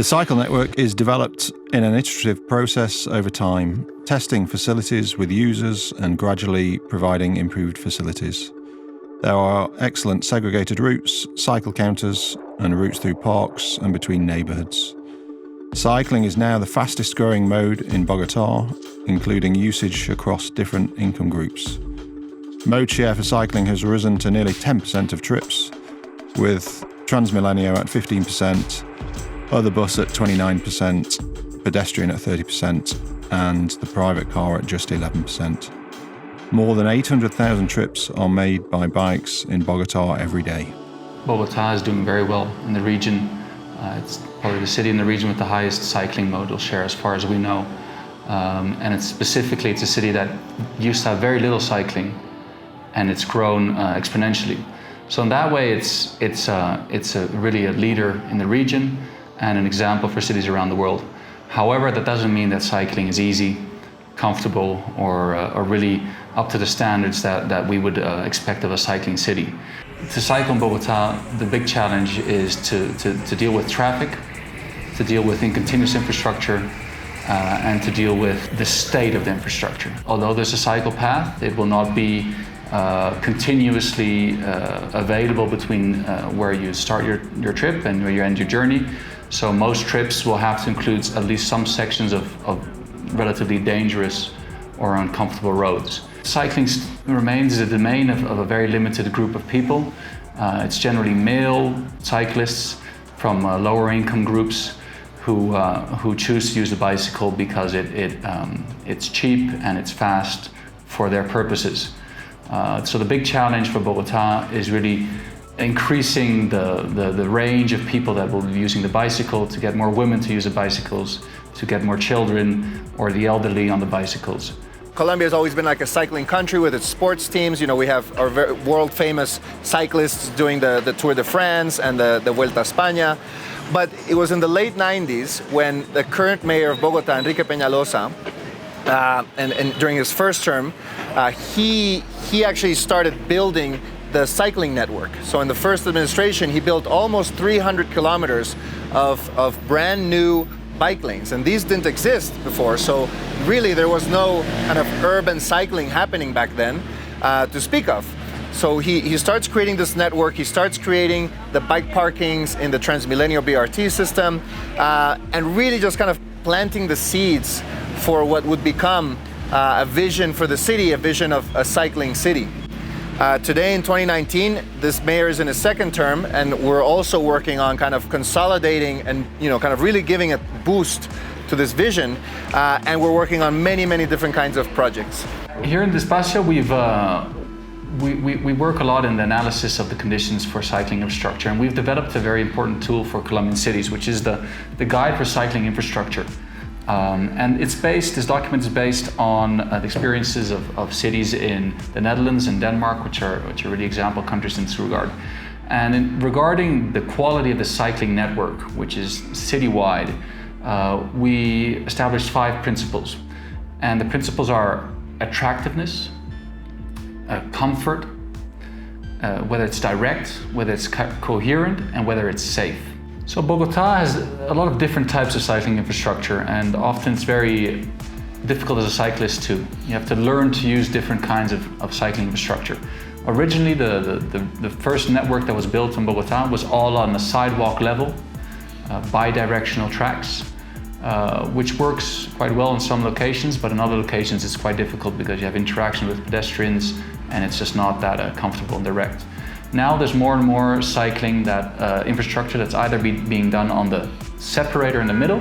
The cycle network is developed in an iterative process over time, testing facilities with users and gradually providing improved facilities. There are excellent segregated routes, cycle counters, and routes through parks and between neighbourhoods. Cycling is now the fastest growing mode in Bogotá, including usage across different income groups. Mode share for cycling has risen to nearly 10% of trips, with Transmilenio at 15%, other bus at 29%, pedestrian at 30%, and the private car at just 11%. More than 800,000 trips are made by bikes in Bogotá every day. Bogotá is doing very well in the region. It's probably the city in the region with the highest cycling modal share as far as we know. And it's a city that used to have very little cycling, and it's grown exponentially. So in that way, it's really a leader in the region and an example for cities around the world. However, that doesn't mean that cycling is easy, comfortable, or really up to the standards that we would expect of a cycling city. To cycle in Bogotá, the big challenge is to deal with traffic, to deal with continuous infrastructure, and to deal with the state of the infrastructure. Although there's a cycle path, it will not be continuously available between where you start your trip and where you end your journey. So most trips will have to include at least some sections of relatively dangerous or uncomfortable roads. Cycling remains the domain of a very limited group of people. It's generally male cyclists from lower income groups who choose to use the bicycle because it's cheap and it's fast for their purposes. So the big challenge for Bogotá is really increasing the range of people that will be using the bicycle, to get more women to use the bicycles, to get more children or the elderly on the bicycles. Colombia has always been like a cycling country with its sports teams. You know, we have our world famous cyclists doing the Tour de France and the Vuelta a España. But it was in the late 90s when the current mayor of Bogotá, Enrique Peñalosa, and during his first term, he actually started building the cycling network. So in the first administration, he built almost 300 kilometers of brand new bike lanes, and these didn't exist before. So really there was no kind of urban cycling happening back then to speak of. So he starts creating this network, he starts creating the bike parkings in the Transmilenio BRT system, and really just kind of planting the seeds for what would become a vision for the city, a vision of a cycling city. Today in 2019, this mayor is in his second term, and we're also working on kind of consolidating and kind of really giving a boost to this vision, and we're working on many different kinds of projects. Here in Despacio, we work a lot in the analysis of the conditions for cycling infrastructure, and we've developed a very important tool for Colombian cities, which is the Guide for Cycling Infrastructure. And this document is based on the experiences of cities in the Netherlands and Denmark, which are really example countries in this regard. And regarding the quality of the cycling network, which is citywide, we established 5 principles. And the principles are attractiveness, comfort, whether it's direct, whether it's coherent, and whether it's safe. So Bogotá has a lot of different types of cycling infrastructure, and often it's very difficult as a cyclist you have to learn to use different kinds of cycling infrastructure. Originally, the first network that was built in Bogotá was all on the sidewalk level, bi-directional tracks, which works quite well in some locations, but in other locations it's quite difficult because you have interaction with pedestrians and it's just not that comfortable and direct. Now there's more and more cycling infrastructure that's either being done on the separator in the middle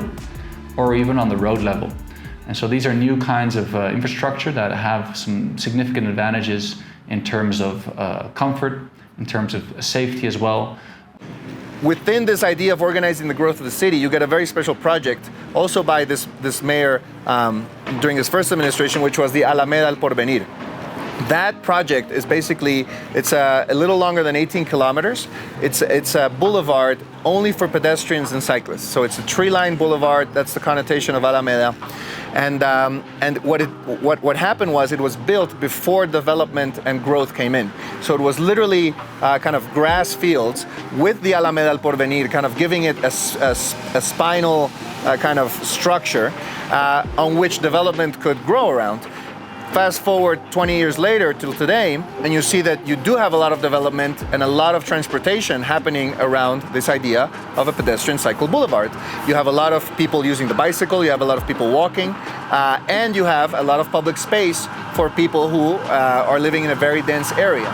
or even on the road level. And so these are new kinds of infrastructure that have some significant advantages in terms of comfort, in terms of safety as well. Within this idea of organizing the growth of the city, you get a very special project also by this mayor during his first administration, which was the Alameda al Porvenir. That project is basically, it's a little longer than 18 kilometers. It's a boulevard only for pedestrians and cyclists. So it's a tree-lined boulevard. That's the connotation of Alameda. And what happened was it was built before development and growth came in. So it was literally kind of grass fields with the Alameda al Porvenir, kind of giving it a spinal kind of structure on which development could grow around. Fast forward 20 years later till today, and you see that you do have a lot of development and a lot of transportation happening around this idea of a pedestrian cycle boulevard. You have a lot of people using the bicycle, you have a lot of people walking, and you have a lot of public space for people who are living in a very dense area.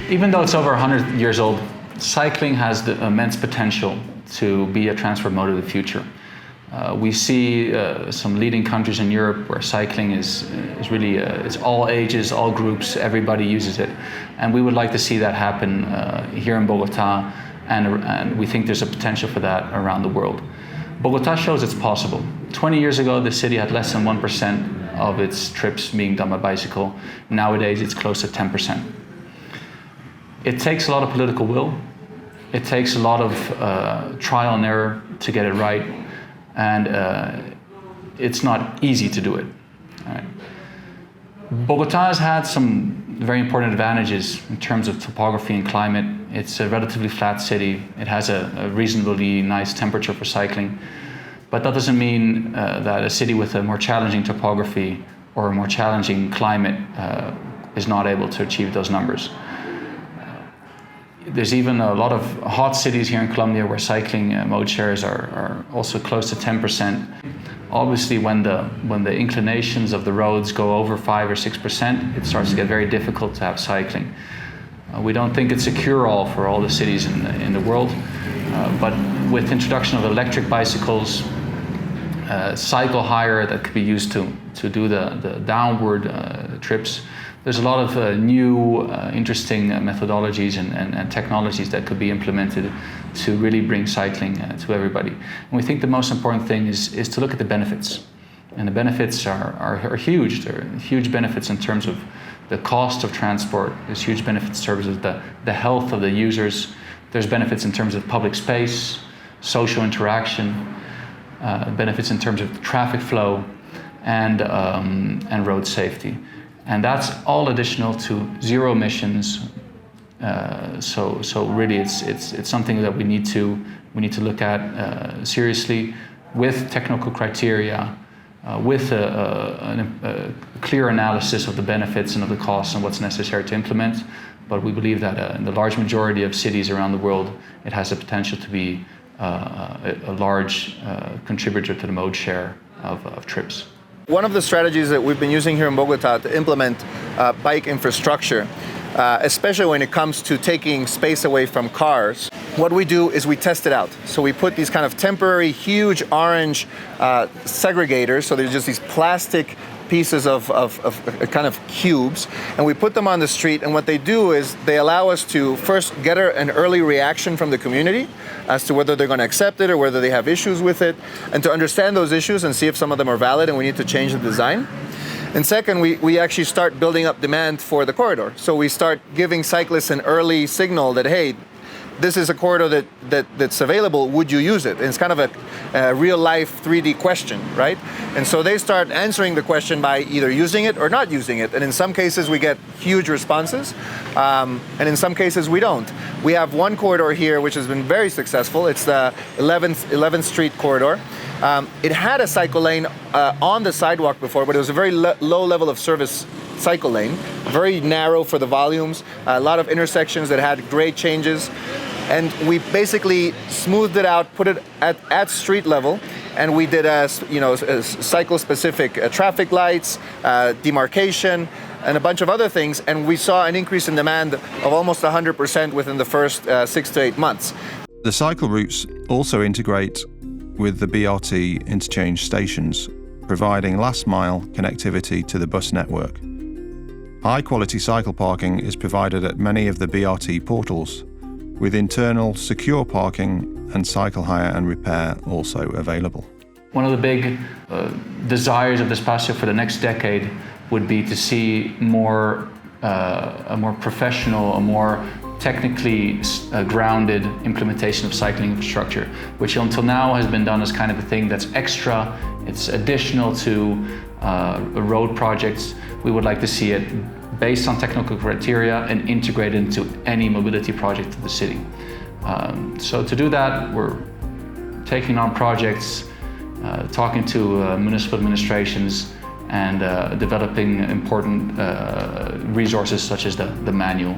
Even though it's over 100 years old, cycling has the immense potential to be a transport mode of the future. We see some leading countries in Europe where cycling is really, it's all ages, all groups, everybody uses it. And we would like to see that happen here in Bogotá, and we think there's a potential for that around the world. Bogotá shows it's possible. 20 years ago, the city had less than 1% of its trips being done by bicycle. Nowadays, it's close to 10%. It takes a lot of political will. It takes a lot of trial and error to get it right. And it's not easy to do it. Right? Bogotá has had some very important advantages in terms of topography and climate. It's a relatively flat city. It has a reasonably nice temperature for cycling. But that doesn't mean that a city with a more challenging topography or a more challenging climate is not able to achieve those numbers. There's even a lot of hot cities here in Colombia where cycling mode shares are also close to 10%. Obviously, when the inclinations of the roads go over 5 or 6%, it starts to get very difficult to have cycling. We don't think it's a cure-all for all the cities in the world, but with introduction of electric bicycles, cycle hire that could be used to do the downward trips. There's a lot of new, interesting methodologies and technologies that could be implemented to really bring cycling to everybody. And we think the most important thing is to look at the benefits. And the benefits are huge. There are huge benefits in terms of the cost of transport. There's huge benefits in terms of the health of the users. There's benefits in terms of public space, social interaction, benefits in terms of traffic flow, and road safety. And that's all additional to zero emissions. So really, it's something that we need to look at seriously, with technical criteria, with a clear analysis of the benefits and of the costs and what's necessary to implement. But we believe that in the large majority of cities around the world, it has the potential to be a large contributor to the mode share of trips. One of the strategies that we've been using here in Bogotá to implement bike infrastructure, especially when it comes to taking space away from cars, what we do is we test it out. So we put these kind of temporary, huge orange segregators, so they're just these plastic pieces of kind of cubes, and we put them on the street, and what they do is they allow us to first get an early reaction from the community as to whether they're going to accept it or whether they have issues with it, and to understand those issues and see if some of them are valid and we need to change the design. And second, we actually start building up demand for the corridor. So we start giving cyclists an early signal that, hey, this is a corridor that's available, would you use it? And it's kind of a real-life 3D question, right? And so they start answering the question by either using it or not using it. And in some cases, we get huge responses, and in some cases, we don't. We have one corridor here which has been very successful. It's the 11th Street corridor. It had a cycle lane on the sidewalk before, but it was a very low level of service cycle lane, very narrow for the volumes, a lot of intersections that had grade changes. And we basically smoothed it out, put it at street level, and we did a cycle-specific traffic lights, demarcation, and a bunch of other things, and we saw an increase in demand of almost 100% within the first 6 to 8 months. The cycle routes also integrate with the BRT interchange stations, providing last-mile connectivity to the bus network. High-quality cycle parking is provided at many of the BRT portals, with internal secure parking and cycle hire and repair also available. One of the big desires of this Espacio for the next decade would be to see more a more professional, a more technically grounded implementation of cycling infrastructure, which until now has been done as kind of a thing that's extra, it's additional to road projects. We would like to see it based on technical criteria and integrated into any mobility project of the city. So to do that, we're taking on projects, talking to municipal administrations, and developing important resources such as the manual.